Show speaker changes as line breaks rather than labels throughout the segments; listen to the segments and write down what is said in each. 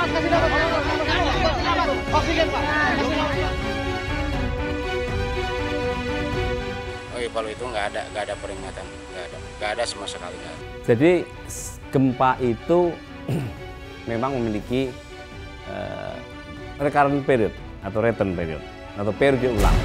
Oh, Palu itu nggak ada peringatan, nggak ada sama sekali.
Jadi gempa itu memang memiliki recurrent period atau return period atau periode ulang.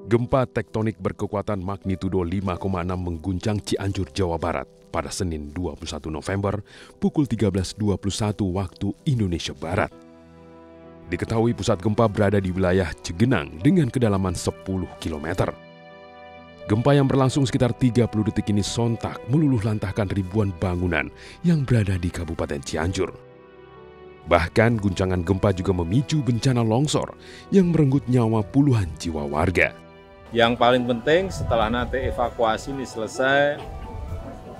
Gempa tektonik berkekuatan magnitudo 5,6 mengguncang Cianjur, Jawa Barat pada Senin 21 November pukul 13.21 waktu Indonesia Barat. Diketahui pusat gempa berada di wilayah Cigenang dengan kedalaman 10 km. Gempa yang berlangsung sekitar 30 detik ini sontak meluluh lantahkan ribuan bangunan yang berada di Kabupaten Cianjur. Bahkan guncangan gempa juga memicu bencana longsor yang merenggut nyawa puluhan jiwa warga.
Yang paling penting setelah nanti evakuasi ini selesai,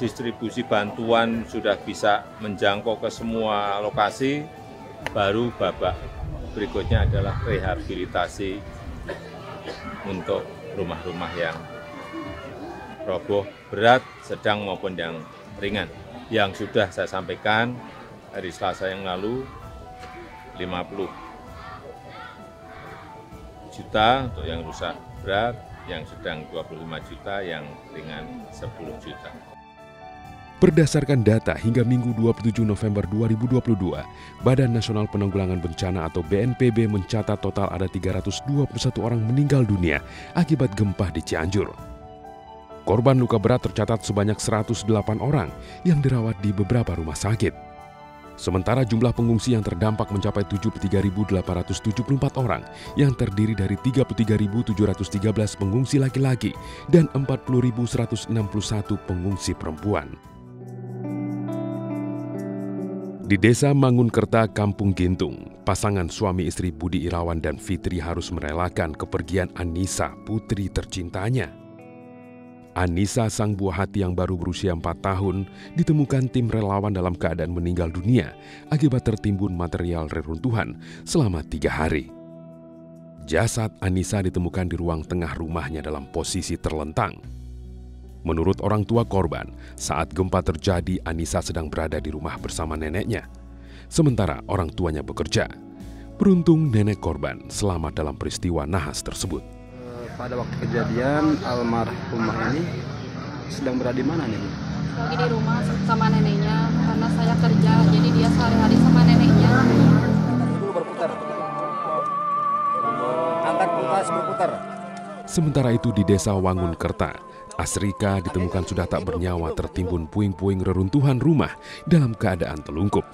distribusi bantuan sudah bisa menjangkau ke semua lokasi, baru babak berikutnya adalah rehabilitasi untuk rumah-rumah yang roboh berat, sedang maupun yang ringan. Yang sudah saya sampaikan hari Selasa yang lalu, 50 juta untuk yang rusak berat, yang sedang 25 juta, yang ringan 10 juta.
Berdasarkan data hingga Minggu 27 November 2022, Badan Nasional Penanggulangan Bencana atau BNPB mencatat total ada 321 orang meninggal dunia akibat gempa di Cianjur. Korban luka berat tercatat sebanyak 108 orang yang dirawat di beberapa rumah sakit. Sementara jumlah pengungsi yang terdampak mencapai 73.874 orang yang terdiri dari 33.713 pengungsi laki-laki dan 40.161 pengungsi perempuan. Di Desa Mangunkerta, Kampung Gintung, pasangan suami istri Budi Irawan dan Fitri harus merelakan kepergian Anissa, putri tercintanya. Anissa, sang buah hati yang baru berusia 4 tahun, ditemukan tim relawan dalam keadaan meninggal dunia akibat tertimbun material reruntuhan selama 3 hari. Jasad Anissa ditemukan di ruang tengah rumahnya dalam posisi terlentang. Menurut orang tua korban, saat gempa terjadi Anissa sedang berada di rumah bersama neneknya. Sementara orang tuanya bekerja. Beruntung nenek korban selamat dalam peristiwa nahas tersebut.
Pada waktu kejadian, almarhumah ini sedang berada di mana nih?
Lagi di rumah sama neneknya, karena saya kerja, jadi dia sehari-hari sama neneknya.
Dulu berputar. Angkat kulkas berputar.
Sementara itu di Desa Wangunkerta, Asrika ditemukan sudah tak bernyawa tertimbun puing-puing reruntuhan rumah dalam keadaan telungkup.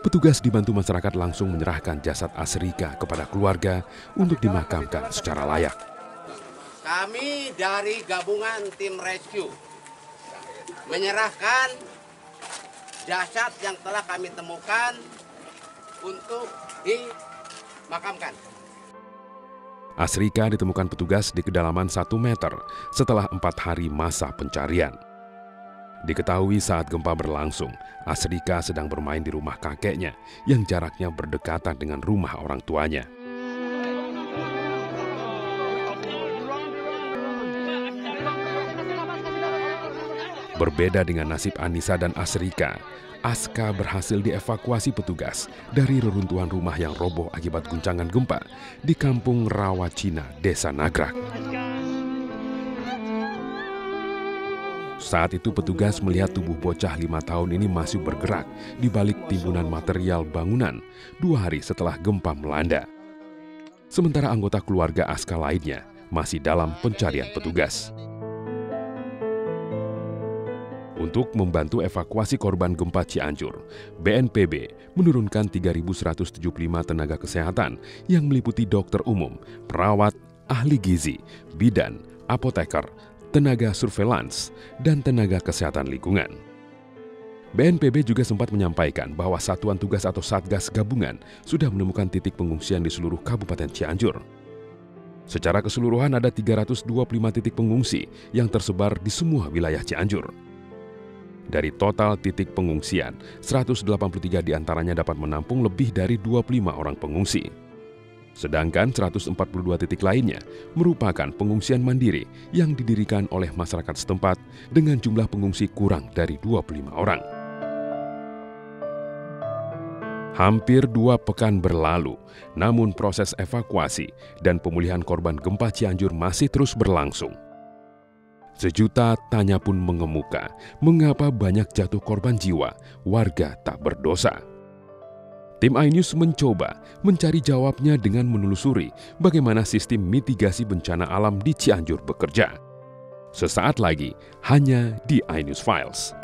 Petugas dibantu masyarakat langsung menyerahkan jasad Asrika kepada keluarga untuk dimakamkan secara layak.
Kami dari gabungan tim rescue menyerahkan jasad yang telah kami temukan untuk dimakamkan.
Asrika ditemukan petugas di kedalaman 1 meter setelah 4 hari masa pencarian. Diketahui saat gempa berlangsung, Asrika sedang bermain di rumah kakeknya yang jaraknya berdekatan dengan rumah orang tuanya. Berbeda dengan nasib Anissa dan Asrika, Aska berhasil dievakuasi petugas dari reruntuhan rumah yang roboh akibat guncangan gempa di Kampung Rawacina, Desa Nagrak. Saat itu petugas melihat tubuh bocah 5 tahun ini masih bergerak di balik timbunan material bangunan 2 hari setelah gempa melanda. Sementara anggota keluarga Aska lainnya masih dalam pencarian petugas. Untuk membantu evakuasi korban gempa Cianjur, BNPB menurunkan 3.175 tenaga kesehatan yang meliputi dokter umum, perawat, ahli gizi, bidan, apoteker, tenaga surveillance, dan tenaga kesehatan lingkungan. BNPB juga sempat menyampaikan bahwa Satuan Tugas atau Satgas Gabungan sudah menemukan titik pengungsian di seluruh Kabupaten Cianjur. Secara keseluruhan ada 325 titik pengungsi yang tersebar di semua wilayah Cianjur. Dari total titik pengungsian, 183 diantaranya dapat menampung lebih dari 25 orang pengungsi. Sedangkan 142 titik lainnya merupakan pengungsian mandiri yang didirikan oleh masyarakat setempat dengan jumlah pengungsi kurang dari 25 orang. Hampir 2 pekan berlalu, namun proses evakuasi dan pemulihan korban gempa Cianjur masih terus berlangsung. Sejuta tanya pun mengemuka, mengapa banyak jatuh korban jiwa, warga tak berdosa. Tim iNews mencoba mencari jawabnya dengan menelusuri bagaimana sistem mitigasi bencana alam di Cianjur bekerja. Sesaat lagi, hanya di iNews Files.